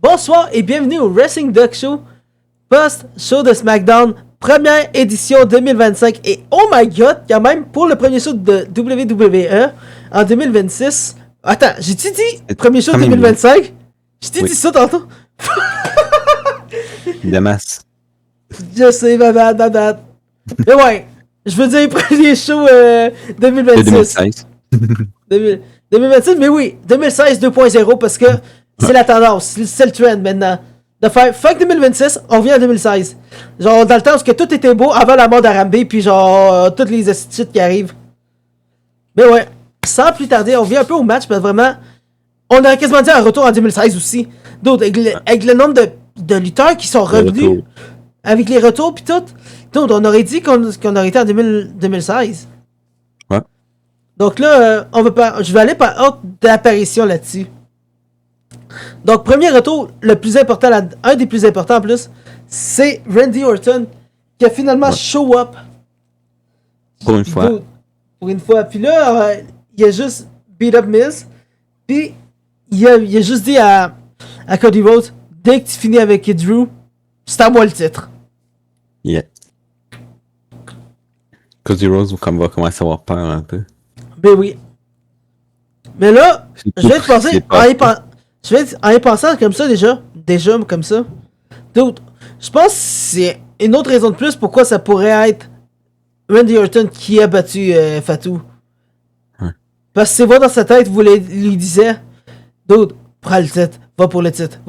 Bonsoir et bienvenue au Wrestling Duck Show, post-show de SmackDown, première édition 2025. Et oh my god, quand même, pour le premier show de WWE en 2026. Attends, j'ai-tu dit premier show 2025? J'ai-tu dit ça tantôt? De masse. Je sais, ma bad. Mais ouais, je veux dire premier show 2026. 2016. 2026, mais oui, 2016 2.0 parce que c'est la tendance, c'est le trend maintenant. De faire fuck 2026, on revient en 2016. Genre dans le temps où que tout était beau avant la mort d'Arambe, puis genre toutes les shit qui arrivent. Mais ouais, sans plus tarder, on revient un peu au match, parce que vraiment, on aurait quasiment dit un retour en 2016 aussi. D'autres, avec le nombre de lutteurs qui sont revenus, avec les retours puis tout. Donc on aurait dit qu'on aurait été en 2016. Ouais. Donc là, je vais aller par ordre d'apparition là-dessus. Donc, premier retour, le plus important, un des plus importants en plus, c'est Randy Orton qui a finalement show up. Pour une fois. Pour une fois. Puis là, il a juste beat up Miz. Puis, il a juste dit à Cody Rhodes, dès que tu finis avec Drew, c'est à moi le titre. Yeah. Cody Rhodes va commencer à avoir peur un peu. Ben oui. Mais là, je vais te penser en y pensant comme ça déjà comme ça. D'autres, je pense que c'est une autre raison de plus pourquoi ça pourrait être Randy Orton qui a battu Fatou. Ouais. Parce que ses voix dans sa tête lui disaient, d'autres, prends le titre, va pour le titre,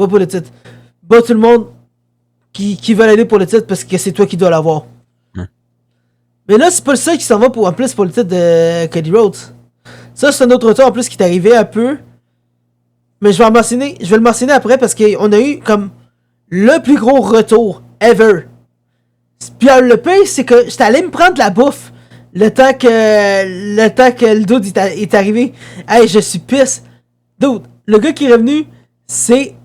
bat tout le monde qui veut aller pour le titre parce que c'est toi qui dois l'avoir. Ouais. Mais là, c'est pas le seul qui s'en va en plus pour le titre de Cody Rhodes. Ça, c'est un autre retour en plus qui est arrivé un peu. Mais je vais le mentionner après parce qu'on a eu comme le plus gros retour ever. Puis le pire, c'est que j'étais allé me prendre de la bouffe le temps que le dude est arrivé. Hey, je suis pisse. Dude, le gars qui est revenu, c'est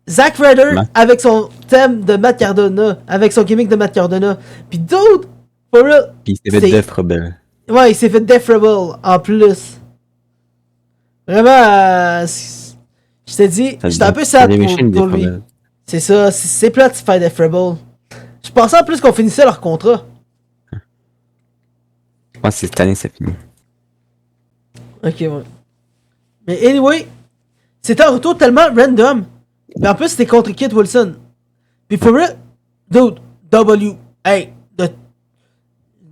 Zack Ryder avec son thème de Matt Cardona, avec son gimmick de Matt Cardona. Puis dude, for real. Puis il s'est fait Death Rebel. Ouais, il s'est fait Death Rebel en plus. Vraiment, je t'ai dit, j'étais un peu sad pour lui. C'est ça, c'est plate de faire Death Rebel. Je pensais en plus qu'on finissait leur contrat. Je pense que cette année, ça finit. Ok, ouais. Mais anyway, c'était un retour tellement random. Mais en plus, c'était contre Kit Wilson. Puis for real, dude,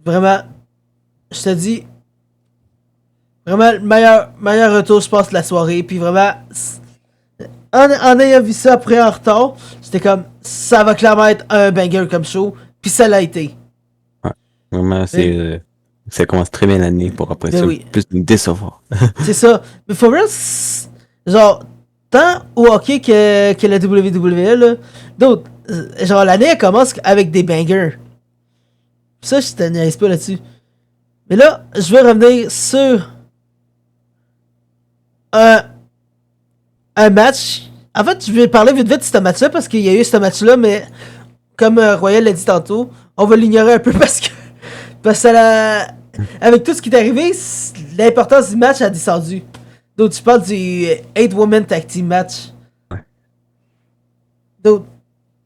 vraiment, je te dis, vraiment, le meilleur retour, je pense, de la soirée. Puis vraiment, en ayant vu ça après en retard, c'était comme, ça va clairement être un banger comme show. Puis ça l'a été. Ouais, vraiment, ça commence très bien l'année pour après ça, plus nous décevoir. C'est ça. Mais for real, genre, tant au hockey que la WWE, là, d'autres, genre, l'année, elle commence avec des bangers. Ça, je te niaise pas là-dessus. Mais là, je vais revenir sur un match. En fait, je vais parler vite de ce match-là parce qu'il y a eu ce match-là, mais comme Royal l'a dit tantôt, on va l'ignorer un peu parce que avec tout ce qui est arrivé, l'importance du match a descendu. Donc, tu parles du 8-woman tag team match. Ouais. Donc,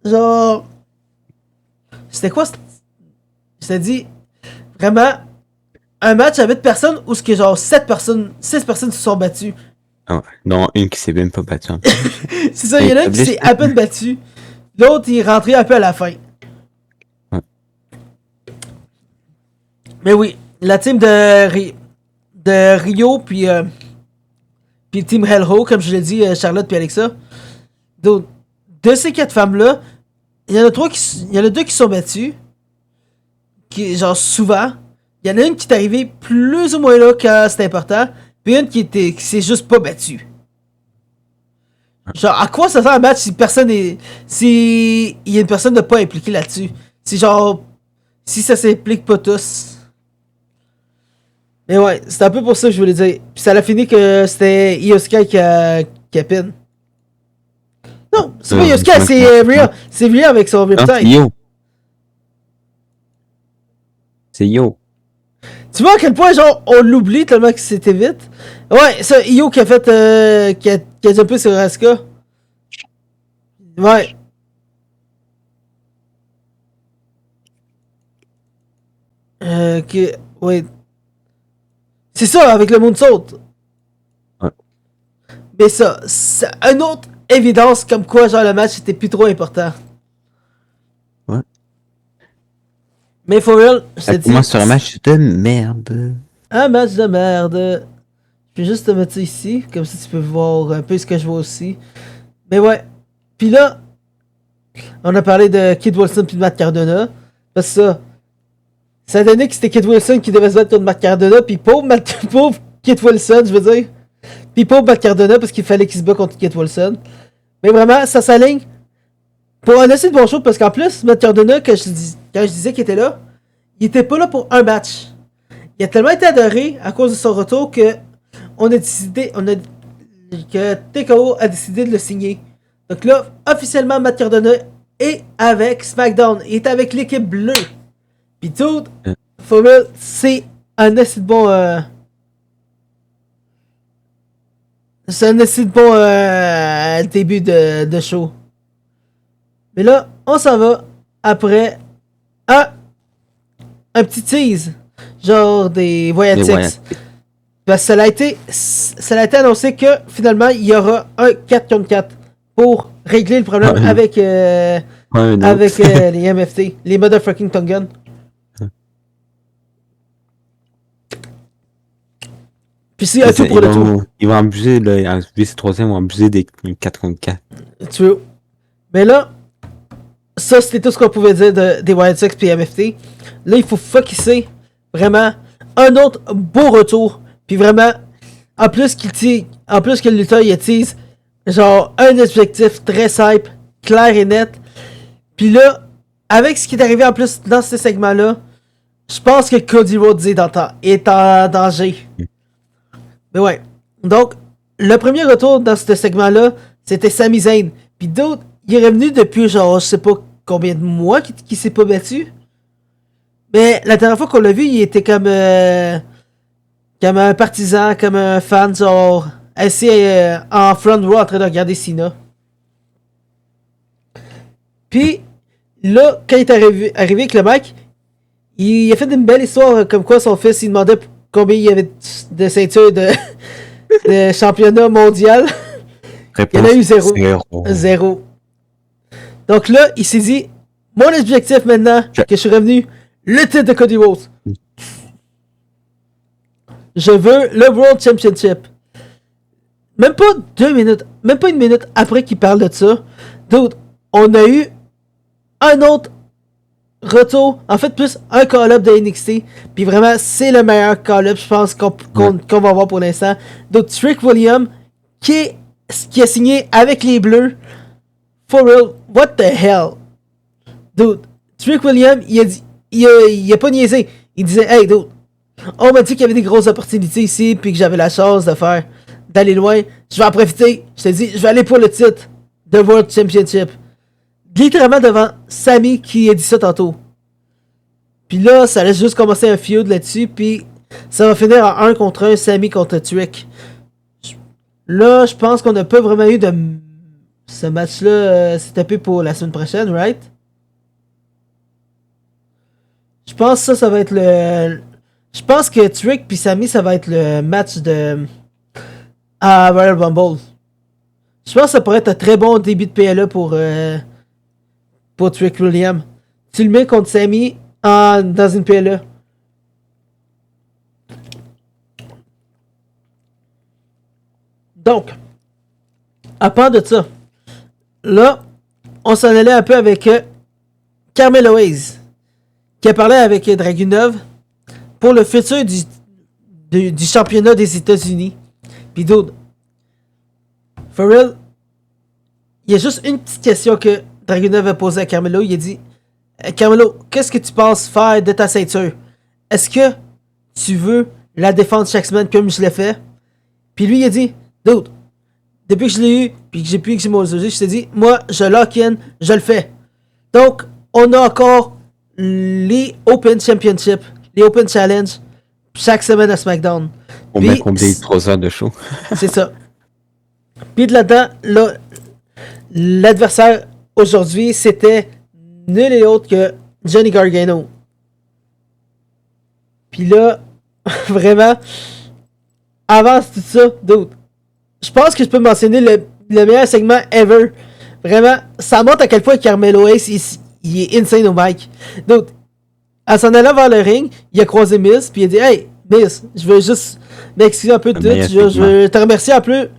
genre, c'était quoi? Je t'ai dit, vraiment, un match avec 8 personnes où ce que genre 6 personnes se sont battues. Ah, dont une qui s'est même pas battue. C'est ça, il y en a un qui s'est à peine battu. L'autre, il est rentré un peu à la fin. Ouais. Mais oui, la team de Rio, puis Team Hellho, comme je l'ai dit, Charlotte puis Alexa. Donc, de ces 4 femmes-là, il y en a 2 qui sont battues. Qui, genre, souvent. Il y en a une qui est arrivée plus ou moins là quand c'était important. Puis une qui s'est juste pas battue. Genre, à quoi ça sert un match si il y a une personne de pas impliquée là-dessus? Si genre, si ça s'implique pas tous. Mais ouais, c'est un peu pour ça que je voulais dire. Puis ça a fini que c'était Io Sky qui a pin. Non, c'est pas Io Sky, c'est Rhea. C'est Rhea avec son Riptide. C'est Io. Tu vois à quel point, genre, on l'oublie tellement que c'était vite. Ouais, ça, Io qui a fait, qui a jumpé sur Asuka. Ouais. Ouais. C'est ça, avec le moonsault. Ouais. Mais ça, c'est une autre évidence comme quoi, genre, le match était plus trop important. Ouais. Mais for real, je te Ça dis... commence sur un match de merde. Un match de merde. Je vais juste te mettre ça ici, comme ça tu peux voir un peu ce que je vois aussi. Mais ouais. Puis là, on a parlé de Kid Wilson puis de Matt Cardona. Parce que ça a donné que c'était Kid Wilson qui devait se battre contre Matt Cardona, puis pauvre Kid Wilson, je veux dire. Puis pauvre Matt Cardona parce qu'il fallait qu'il se bat contre Kid Wilson. Mais vraiment, ça s'aligne pour un assez de bon show parce qu'en plus, Matt Cardona, quand je disais qu'il était là, il était pas là pour un match. Il a tellement été adoré à cause de son retour que que TKO a décidé de le signer. Donc là, officiellement, Matt Cardona est avec SmackDown. Il est avec l'équipe bleue. Pis tout, for real, c'est un assez bon... c'est un assez bon début de show. Mais là, on s'en va après à un petit tease. Genre des Voyatics. Parce que ça a été annoncé que finalement il y aura un 4 contre 4 pour régler le problème avec les MFT, les Motherfucking Tongan. Puis c'est un tout pour le tout. Ils vont abuser, là, en VC3, ils vont abuser des 4 contre 4. True. Mais là, ça c'était tout ce qu'on pouvait dire des Wild Sox et MFT. Là, il faut focuser vraiment un autre beau retour. Puis vraiment, en plus que le lutteur il tease, genre un objectif très simple, clair et net. Puis là, avec ce qui est arrivé en plus dans ce segment-là, je pense que Cody Rhodes est en danger. Mais ouais. Donc, le premier retour dans ce segment-là, c'était Sami Zayn. Puis d'autres, il est revenu depuis genre, je sais pas combien de mois qu'il s'est pas battu. Mais la dernière fois qu'on l'a vu, il était comme un partisan, comme un fan, genre assis en front row en train de regarder Cena. Puis là, quand il est arrivé avec le mec, il a fait une belle histoire comme quoi son fils il demandait combien il y avait de ceintures de championnat mondial. Il y en a eu zéro. Donc là, il s'est dit, mon objectif maintenant, que je suis revenu, le titre de Cody Rhodes. Je veux le World Championship. Même pas 2 minutes, même pas 1 minute après qu'il parle de ça, d'autres, on a eu un autre retour, en fait plus un call-up de NXT, puis vraiment c'est le meilleur call-up je pense qu'on va avoir pour l'instant. Donc Trick Williams qui a signé avec les Bleus. For real, what the hell? Dude, Trick Williams il a pas niaisé. Il disait hey dude, on m'a dit qu'il y avait des grosses opportunités ici puis que j'avais la chance d'aller loin. Je vais en profiter. Je te dis, je vais aller pour le titre de World Championship. Littéralement devant Sami qui a dit ça tantôt. Puis là, ça laisse juste commencer un feud là-dessus. Puis ça va finir en 1 contre 1, Sami contre Trick. Là, je pense qu'on n'a pas vraiment eu de... Ce match-là, c'est tapé pour la semaine prochaine, right? Je pense que ça va être le... Je pense que Trick puis Sami, ça va être le match de... à Royal Rumble. Je pense que ça pourrait être un très bon début de PLE pour Trick Williams. Tu le mets contre Sami dans une PLE. Donc, à part de ça, là, on s'en allait un peu avec Carmelo Hayes, qui a parlé avec Dragunov pour le futur du championnat des États-Unis. Puis dude, for real, il y a juste une petite question que Dragunov a posée à Carmelo. Il a dit Carmelo, qu'est-ce que tu penses faire de ta ceinture? Est-ce que tu veux la défendre chaque semaine comme je l'ai fait? Puis lui, il a dit dude, depuis que je l'ai eu, puis que j'ai mon je te dis, moi, je lock-in, je le fais. Donc, on a encore les Open Championship, les Open Challenge, chaque semaine à SmackDown. On met combien 3 heures de show? C'est ça. Puis de là-dedans, là, l'adversaire aujourd'hui, c'était nul et autre que Johnny Gargano. Puis là, vraiment, avant tout ça, d'autres. Je pense que je peux mentionner le meilleur segment ever. Vraiment, ça montre à quel point Carmelo Hayes, il est insane au mic. Donc, en s'en allant vers le ring, il a croisé Miz, puis il a dit « Hey, Miz, je veux juste m'excuser un peu de tout. Je veux te remercier un peu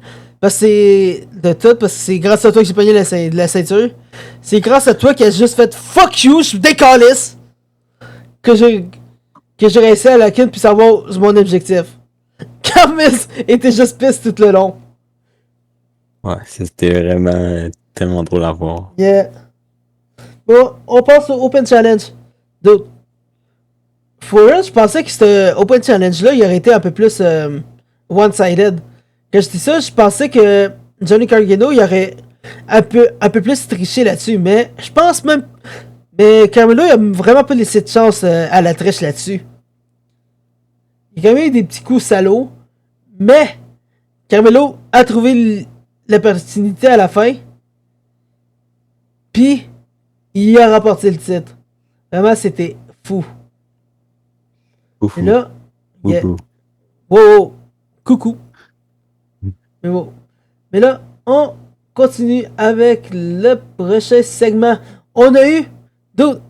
parce que c'est de tout, parce que c'est grâce à toi que j'ai pogné la ceinture. C'est grâce à toi qu'il a juste fait fuck you, je décalisse que j'ai réussi à la kin puis savoir mon objectif. » Car Miz était juste pisse tout le long. Ouais, c'était vraiment tellement drôle à voir. Yeah. Bon, on passe au Open Challenge. Donc, for real, je pensais que ce Open Challenge-là, il aurait été un peu plus one-sided. Quand je dis ça, je pensais que Johnny Gargano, il aurait un peu plus triché là-dessus, mais je pense même... Mais Carmelo, il a vraiment pas laissé de chance à la triche là-dessus. Il a quand même eu des petits coups salauds, mais Carmelo a trouvé l'opportunité à la fin, puis il a remporté le titre. Vraiment, c'était fou. Ouf. Et là, wow, coucou. Mais bon. Mais là, on continue avec le prochain segment. On a eu d'autres.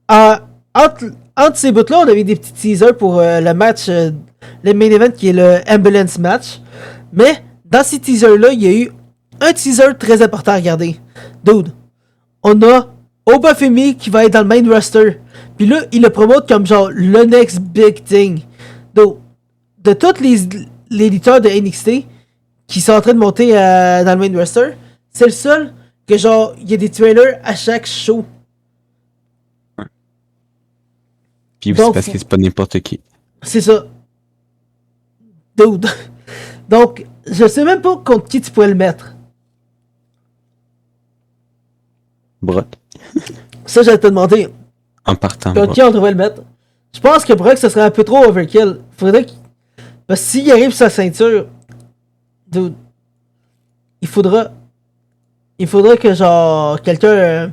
Entre ces bouts-là, on avait des petits teasers pour le match, le main event qui est le Ambulance Match. Mais dans ces teasers-là, il y a eu un teaser très important à regarder. Dude, on a Obafemi qui va être dans le main roster. Puis là, il le promote comme genre le next big thing. Donc, de tous les lutteurs de NXT qui sont en train de monter dans le main roster, c'est le seul que genre, il y a des trailers à chaque show. Puis c'est parce que c'est pas n'importe qui. C'est ça. Dude. Donc, je sais même pas contre qui tu pourrais le mettre. Brock. Ça, j'allais te demander. En partant. Contre qui on devrait le mettre? Je pense que Brock, ce serait un peu trop overkill. Faudrait qu'il... Parce que s'il arrive sa ceinture, dude, il faudra que genre quelqu'un...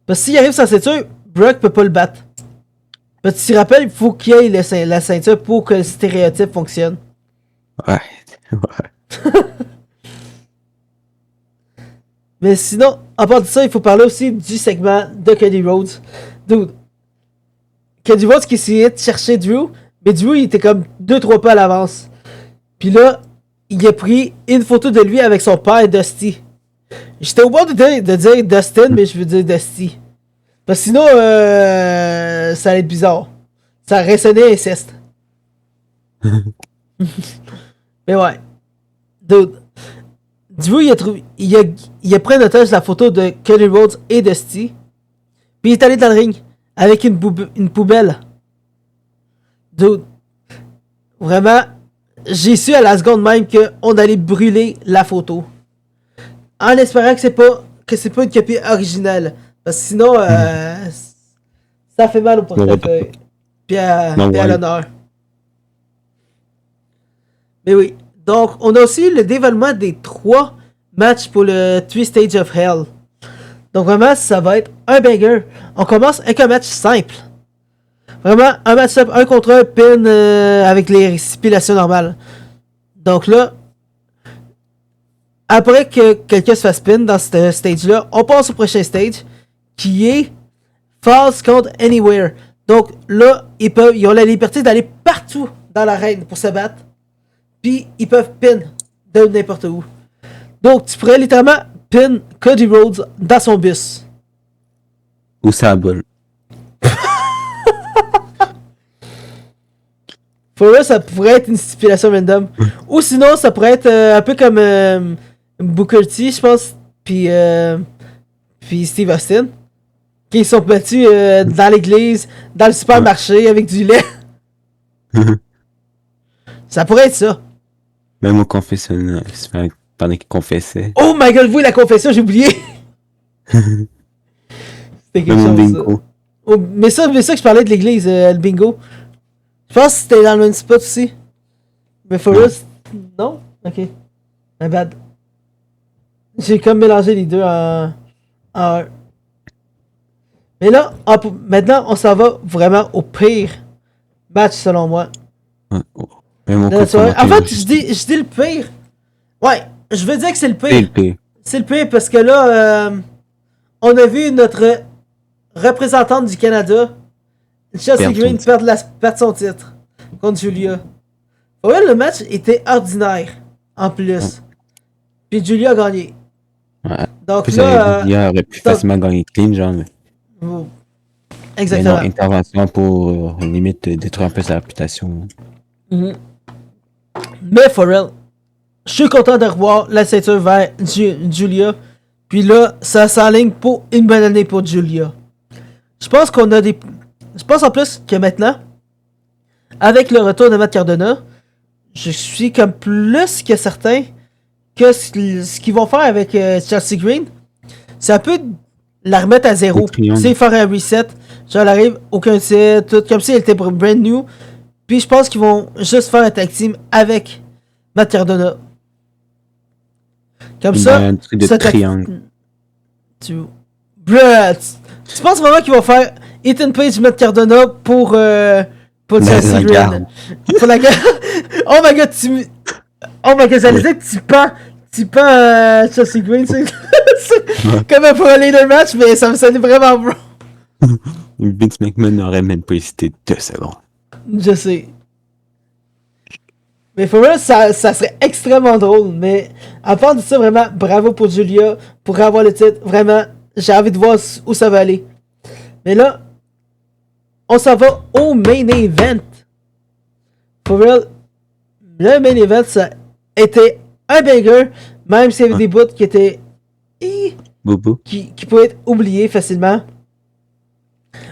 Parce que s'il arrive sa ceinture, Brock peut pas le battre. Parce que tu te rappelles, il faut qu'il y ait la ceinture pour que le stéréotype fonctionne. Ouais. Mais sinon, à part de ça, il faut parler aussi du segment de Cody Rhodes. Dude, Cody Rhodes qui essayait de chercher Drew, mais Drew il était comme 2-3 pas à l'avance. Puis là, il a pris une photo de lui avec son père Dusty. J'étais au bord de dire Dustin, mais je veux dire Dusty. Parce que sinon, ça allait être bizarre. Ça résonnait inceste. Mais ouais. Dude. Drew, il a pris en otage la photo de Cody Rhodes et Dusty. Puis il est allé dans le ring avec une poubelle. Dude. Vraiment, j'ai su à la seconde même qu'on allait brûler la photo. En espérant que c'est pas une copie originale. Parce que sinon, ça fait mal au portefeuille. Puis à l'honneur. Mais oui. Donc, on a aussi le dévoilement des 3 matchs pour le 3 Stage of Hell. Donc, vraiment, ça va être un banger. On commence avec un match simple. Vraiment, un match simple, 1 contre 1, pin avec les stipulations normales. Donc là, après que quelqu'un se fasse pin dans ce stage-là, on passe au prochain stage, qui est Falls contre Anywhere. Donc là, ils ont la liberté d'aller partout dans l'arène pour se battre. Puis ils peuvent pin de n'importe où. Donc tu pourrais littéralement pin Cody Rhodes dans son bus. Ou sa boule. Pour eux, ça pourrait être une stipulation random. Ou sinon, ça pourrait être un peu comme Booker T, je pense, puis Steve Austin, qui sont battus dans l'église, dans le supermarché avec du lait. Ça pourrait être ça. Même au confessionnal, pendant qu'il confessait. Oh my god, oui, la confession, j'ai oublié. C'était quelque chose. Bingo. Oh, mais ça que je parlais de l'église, le bingo. Je pense que c'était dans le même spot aussi. Mais for us, non? Ok. My bad. J'ai comme mélangé les deux en un. Mais là, maintenant, on s'en va vraiment au pire match selon moi. Ouais. Même au En fait, je je dis le pire. Ouais, je veux dire que c'est le c'est le pire. pire. C'est le pire parce que là, on a vu notre représentante du Canada, Chelsea Green, perdre son titre contre Julia. Ouais, le match était ordinaire en plus. Puis Julia a gagné. Ouais. Donc Plus, là. Julia aurait pu facilement gagner clean, genre. Mais non, Exactement. intervention pour limite détruire un peu sa réputation. Mhm. Mais for real, je suis content de revoir la ceinture vers Julia. Puis là, ça s'enligne pour une bonne année pour Julia. Je pense qu'on a des. Je pense en plus que maintenant, avec le retour de Matt Cardona, je suis comme plus que certain que ce qu'ils vont faire avec Chelsea Green, c'est un peu la remettre à zéro. C'est faire un reset. Genre, elle arrive, aucun titre, tout comme si elle était brand new. Puis je pense qu'ils vont juste faire un tag team avec Matt Cardona. Comme ça, un truc de triangle. Tu penses vraiment qu'ils vont faire Ethan Page, Matt Cardona pour Chelsea Green? Pour la garde. Oh my god, oh my god, j'allais dire que tu pends Chelsea Green, c'est comme pour aller le match, mais ça me sonnait vraiment bro. Vince McMahon n'aurait même pas hésité 2 secondes. Je sais. Mais pour moi, ça serait extrêmement drôle. Mais à part de ça, vraiment, bravo pour Julia, pour avoir le titre. Vraiment, j'ai envie de voir où ça va aller. Mais là, on s'en va au main event. For real, le main event, ça était un banger, même s'il y avait des bouts qui étaient... qui pouvaient être oubliés facilement.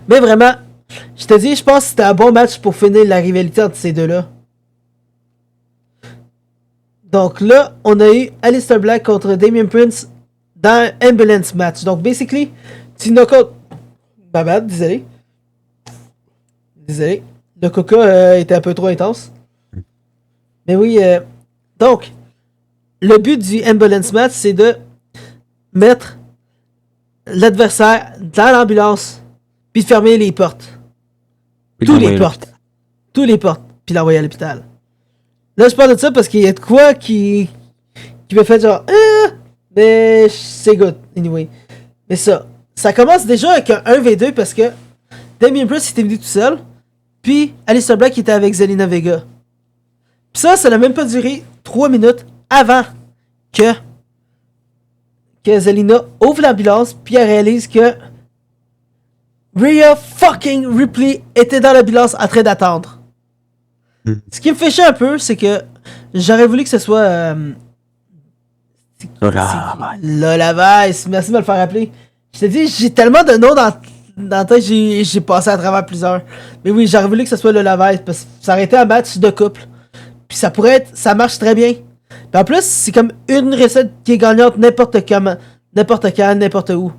Mais vraiment, je te dis, je pense que c'était un bon match pour finir la rivalité entre ces deux-là. Donc là, on a eu Aleister Black contre Damian Prince dans un ambulance match. Donc, basically, tu knock-out... Ma bad, désolé. Désolé. Le coca était un peu trop intense. Mais oui, donc, le but du ambulance match, c'est de mettre l'adversaire dans l'ambulance, puis de fermer les portes. Tous les portes, puis l'envoyer à l'hôpital. Là, je parle de ça parce qu'il y a de quoi qui me fait genre, mais c'est good, anyway. Mais ça commence déjà avec un 1v2 parce que Damian Priest était venu tout seul, puis Aleister Black était avec Zelina Vega. Puis ça n'a même pas duré 3 minutes avant que Zelina ouvre l'ambulance, puis elle réalise que Rhea fucking Ripley était dans l'ambulance en train d'attendre. Ce qui me fait chier un peu, c'est que j'aurais voulu que ce soit Lola Vice. Merci de me le faire rappeler. Je t'ai dit, j'ai tellement de noms dans la tête, j'ai passé à travers plusieurs. Mais oui, j'aurais voulu que ce soit Lola Vice parce que ça aurait été un match de couple. Puis ça pourrait être, ça marche très bien. Puis en plus, c'est comme une recette qui est gagnante n'importe comment, n'importe quand, n'importe où.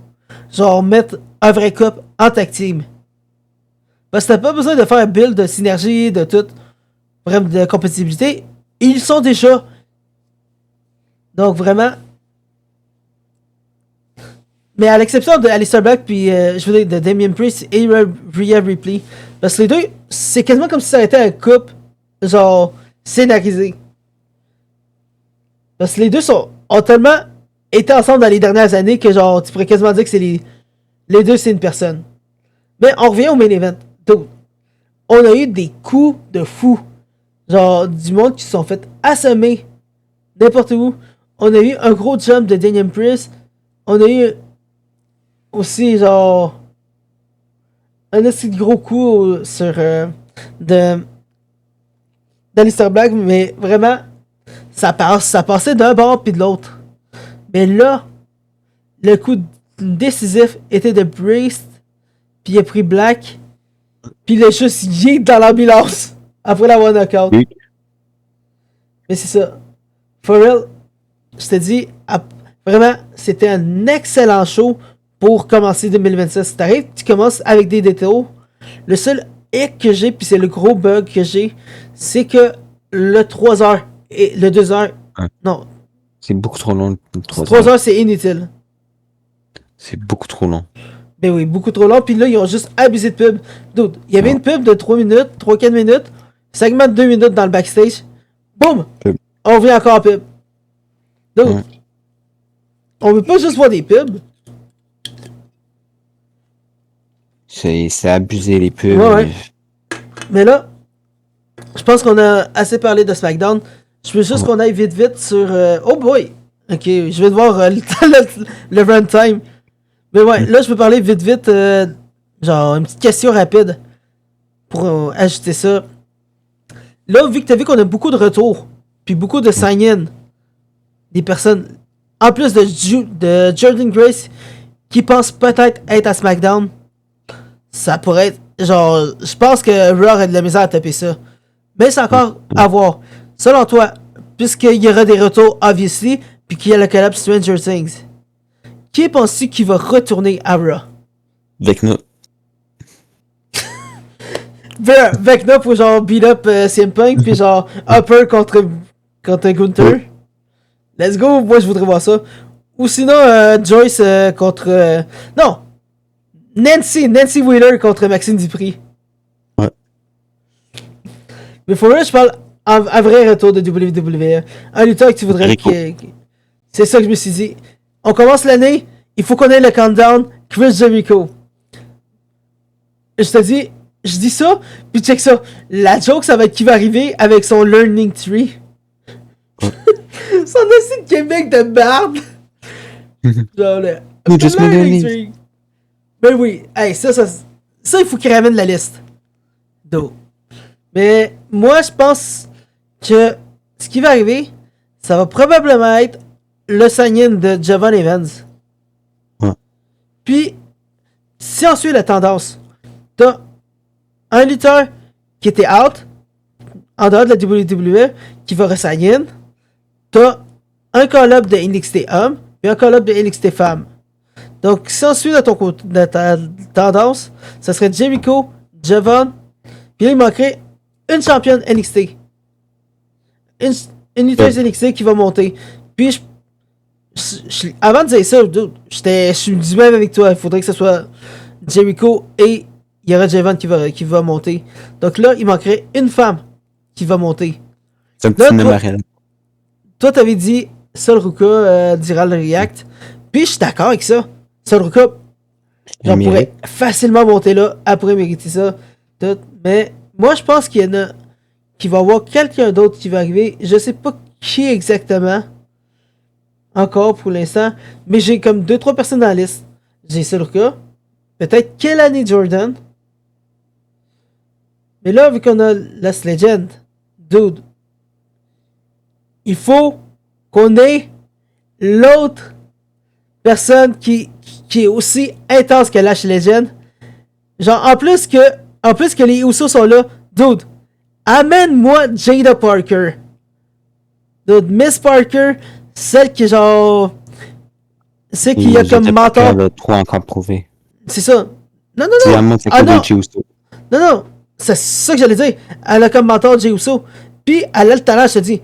Genre mettre un vrai couple en tag team. Parce que t'as pas besoin de faire un build de synergie, de tout. Vraiment de compatibilité. Ils sont déjà. Donc vraiment. Mais à l'exception de Aleister Black puis je veux dire de Damian Priest et Rhea Ripley. Parce que les deux, c'est quasiment comme si ça était un couple genre scénarisé. Parce que les deux ont tellement été ensemble dans les dernières années que genre tu pourrais quasiment dire que c'est les deux c'est une personne. Mais on revient au main event. Donc, on a eu des coups de fou. Genre, du monde qui se sont fait assommer n'importe où. On a eu un gros jump de Damian Priest. On a eu aussi, genre, un assez gros coup sur d'Aleister Black. Mais vraiment, ça passait d'un bord puis de l'autre. Mais là, le coup décisif était de Priest. Puis il a pris Black. Puis il a juste yeet dans l'ambulance. Après l'avoir knockout. Oui. Mais c'est ça. For real, je te dis, vraiment, c'était un excellent show pour commencer 2026. T'arrives, tu commences avec des détours. Le seul hic que j'ai, puis c'est le gros bug que j'ai, c'est que le 3h et le 2h, non, C'est beaucoup trop long, 3 heures, c'est inutile. C'est beaucoup trop long. Ben oui, beaucoup trop long. Puis là, ils ont juste abusé de pub. Dude, il y avait une pub de 3 minutes, 3-4 minutes, segment de 2 minutes dans le backstage. Boum! Pub. On revient encore en pub. Dude, on veut pas juste voir des pubs. C'est abusé les pubs. Ouais. Mais là, je pense qu'on a assez parlé de SmackDown. Je veux juste qu'on aille vite sur... Oh boy! Ok, je vais devoir le runtime. Mais ouais, là, je peux parler vite, genre, une petite question rapide pour ajouter ça. Là, vu que t'as vu qu'on a beaucoup de retours, puis beaucoup de sign-in, des personnes, en plus de Jordan Grace, qui pensent peut-être être à SmackDown, ça pourrait être, genre, je pense que Raw a de la misère à taper ça. Mais c'est encore à voir. Selon toi, puisqu'il y aura des retours, obviously, puis qu'il y a le collapse Stranger Things, qui penses-tu qui va retourner à Raw? Vecna. Vecna pour genre beat up CM Punk, puis genre Upper contre Gunther. Let's go, moi je voudrais voir ça. Ou sinon Joyce contre... non! Nancy Wheeler contre Maxine Dupri. Ouais. Mais pour moi, je parle un vrai retour de WWE. Un lutteur que tu voudrais c'est ça que je me suis dit. On commence l'année, il faut qu'on ait le countdown Chris Jericho. Je te dis, je dis ça, puis check ça. La joke, ça va être qui va arriver avec son Learning Tree. Son aussi de Québec de barbe. Genre le Learning Tree. Ben oui, hey, ça, il faut qu'il ramène la liste. Do. Mais moi, je pense que ce qui va arriver, ça va probablement être le sign-in de Javon Evans. Ouais. Puis, si on suit la tendance, t'as un lutteur qui était out, en dehors de la WWE, qui va re-sign-in. T'as un call-up de NXT homme, et un call-up de NXT femme. Donc, si on suit de ta tendance, ça serait Jericho, Javon, puis là, il manquerait une championne NXT. Une lutteuse NXT qui va monter. Puis, avant de dire ça, je suis du même avec toi. Il faudrait que ce soit Jericho et il y aura Javon qui va monter. Donc là, il manquerait une femme qui va monter. C'est un petit numéro. Toi, t'avais dit Sol Ruka dira le React. Puis, je suis d'accord avec ça. Sol Ruka, j'en pourrais facilement monter là, après mériter ça. Mais moi, je pense qu'il y en a qui va y avoir quelqu'un d'autre qui va arriver. Je sais pas qui exactement. Encore pour l'instant. Mais j'ai comme 2-3 personnes dans la liste. J'ai Sol Ruka. Peut-être Kelani Jordan. Mais là, vu qu'on a Last Legend, dude, il faut qu'on ait l'autre personne qui est aussi intense que Last Legend. Genre, en plus que les Usos sont là, dude, amène-moi Jada Parker. Dude, Miss Parker, celle qui est genre... Celle qui a comme mentor... Elle a trop encore prouvé. C'est ça. Non. Non. C'est ça que j'allais dire. Elle a comme mentor Jey Uso. Puis, elle a le talent, je te dis.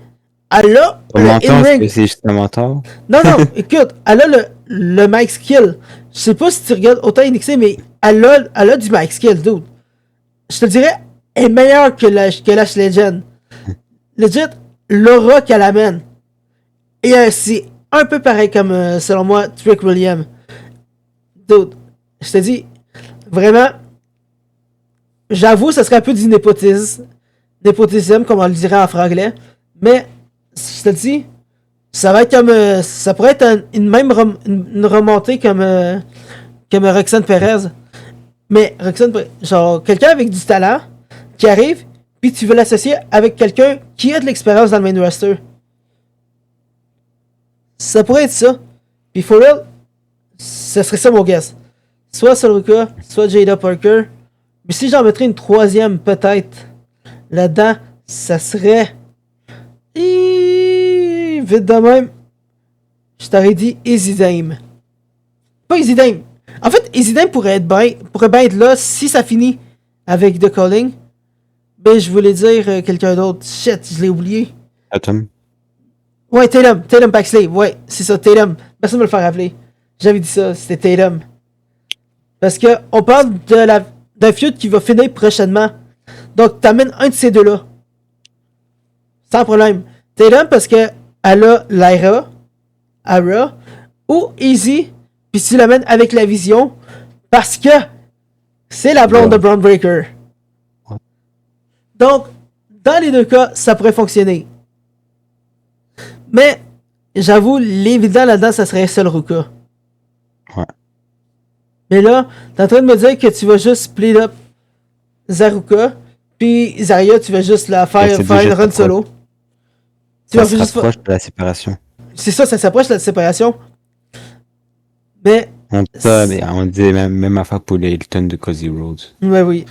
Elle a le in-ring. C'est juste un mentor? Non, écoute, elle a le mic skill. Je sais pas si tu regardes autant NXT, mais elle a du mic skill, dude. Je te dirais, elle est meilleure que Lash Legend. Legit, l'aura qu'elle amène. Et c'est un peu pareil comme, selon moi, Trick William. Dude, je te dis, vraiment, j'avoue, ça serait un peu du népotisme, comme on le dirait en franglais. Mais, je te dis, ça va être comme, ça pourrait être une remontée comme Roxanne Perez. Mais Roxanne, genre, quelqu'un avec du talent qui arrive, puis tu veux l'associer avec quelqu'un qui a de l'expérience dans le main roster. Ça pourrait être ça. Puis for real, ce serait ça mon guess. Soit Sol Ruka, soit Jada Parker. Mais si j'en mettrais une troisième, peut-être, là-dedans, ça serait... vite de même, je t'aurais dit Easy Dame. Pas Easy Dame. En fait, Easy Dame pourrait bien être là si ça finit avec The Calling. Mais je voulais dire quelqu'un d'autre. Shit, je l'ai oublié. Atom. Ouais, Tatum Paxley. Ouais, c'est ça, Tatum. Merci de me le faire rappeler. J'avais dit ça, c'était Tatum. Parce que on parle d'un feud qui va finir prochainement. Donc, t'amènes un de ces deux-là. Sans problème. Tatum, parce que elle a Lyra, Ara, ou Easy, puis tu l'amènes avec la vision, parce que c'est la blonde de Braun Breaker. Donc, dans les deux cas, ça pourrait fonctionner. Mais, j'avoue, l'évident là-dedans, ça serait Sol Ruka. Ouais. Mais là, t'es en train de me dire que tu vas juste split up Zaruka, puis Zarya, tu vas juste la faire une run solo. Ça se rapproche de la séparation. C'est ça s'approche de la séparation. Mais... On dit même affaire pour les Hilton de Cody Rhodes. Ouais, oui.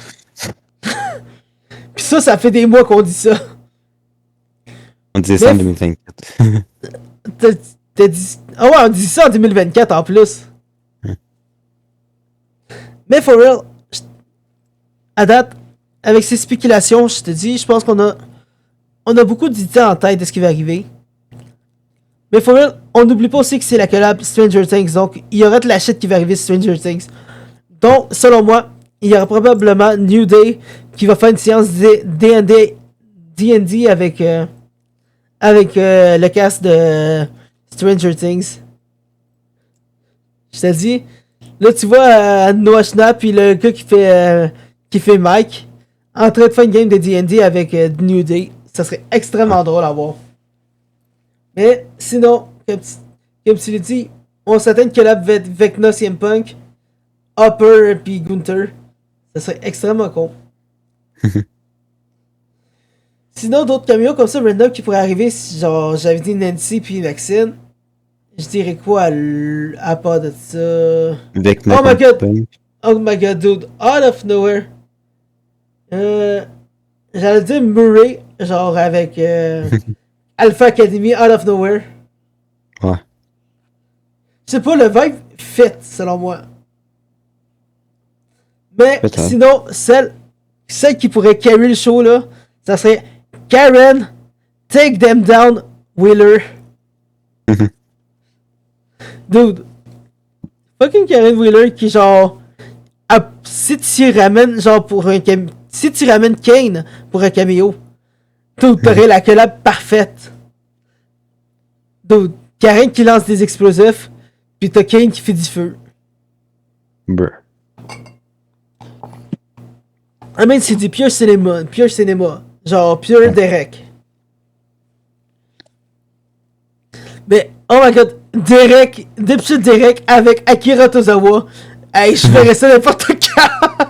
Puis ça fait des mois qu'on dit ça. On disait ça en 2024. T'as dit... Ah ouais, on dit ça en 2024 en plus. Mais for real, à date, avec ces spéculations, je te dis, je pense qu'on a beaucoup d'idées en tête de ce qui va arriver. Mais for real, on n'oublie pas aussi que c'est la collab Stranger Things, donc il y aura de la shit qui va arriver sur Stranger Things. Donc, selon moi, il y aura probablement New Day qui va faire une séance D&D avec le cast de Stranger Things. Je te dis, là tu vois Noah Schnapp puis le gars qui fait Mike en train de faire une game de D&D avec New Day. Ça serait extrêmement drôle à voir. Mais sinon, comme tu l'as dit, on s'attend une collab avec Vecna, CM Punk, Hopper puis Gunther. Ça serait extrêmement con. Sinon, d'autres caméos comme ça, random qui pourraient arriver, genre j'avais dit Nancy puis Maxine. Je dirais quoi à part de ça? Vecna, oh my god, dude. Out of nowhere. J'allais dire Murray, genre avec Alpha Academy, out of nowhere. Ouais. Je sais pas, le vibe fit, selon moi. Mais sinon, celle qui pourrait carry le show, là, ça serait Karen, Take Them Down, Wheeler. Dude. Fucking Karen Wheeler qui, genre, si tu ramènes, genre, si tu ramènes Kane pour un cameo, dude, t'aurais la collab parfaite. Dude, Karen qui lance des explosifs, pis t'as Kane qui fait du feu. Brr. I mean, c'est du pure cinéma. Genre, pure Derek. Mais, oh my god, Dipshit Derek avec Akira Tozawa. Hey, je verrais ça n'importe quand.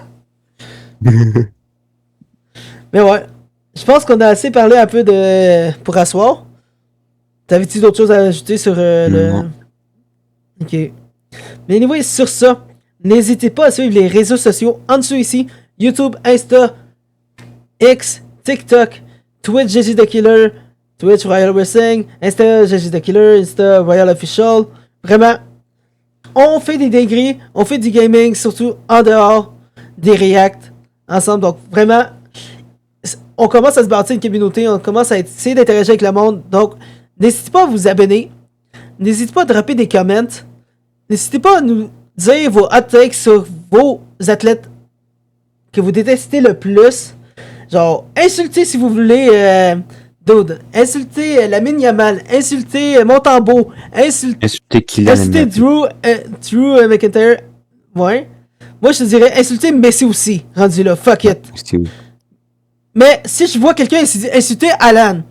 Mais ouais, je pense qu'on a assez parlé un peu pour asseoir. T'avais-tu d'autres choses à ajouter sur le... Ok. Mais anyway, sur ça, n'hésitez pas à suivre les réseaux sociaux en dessous ici. YouTube, Insta, X, TikTok, Twitch, GG The Killer, Twitch, Royal Wrestling, Insta, GG The Killer, Insta, Royal Official. Vraiment, on fait des dingueries, on fait du gaming, surtout en dehors des reacts ensemble. Donc vraiment, on commence à se bâtir une communauté, on commence à essayer d'interagir avec le monde. Donc, n'hésitez pas à vous abonner, n'hésitez pas à dropper des comments, n'hésitez pas à nous dire vos hot takes sur vos athlètes que vous détestez le plus. Genre, insultez si vous voulez Dude, insultez Lamine Yamal, insultez Montembeau, insultez Drew McIntyre. Ouais. Moi, je te dirais insultez Messi aussi, rendu là, fuck it. Mais si je vois quelqu'un insulter Alan,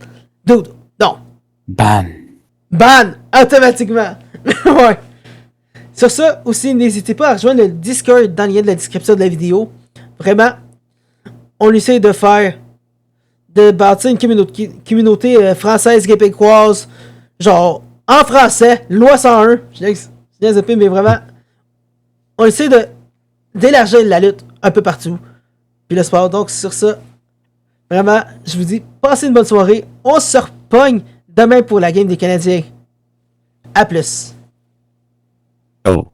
dude, non. Ban, automatiquement. Ouais. Sur ça, aussi, n'hésitez pas à rejoindre le Discord dans le lien de la description de la vidéo. Vraiment, on essaie de bâtir une communauté française, québécoise, genre, en français, loi 101, je viens de mais vraiment, on essaie d'élargir la lutte un peu partout, puis le sport. Donc, sur ça, vraiment, je vous dis, passez une bonne soirée, on se repogne demain pour la game des Canadiens. À plus. Oh.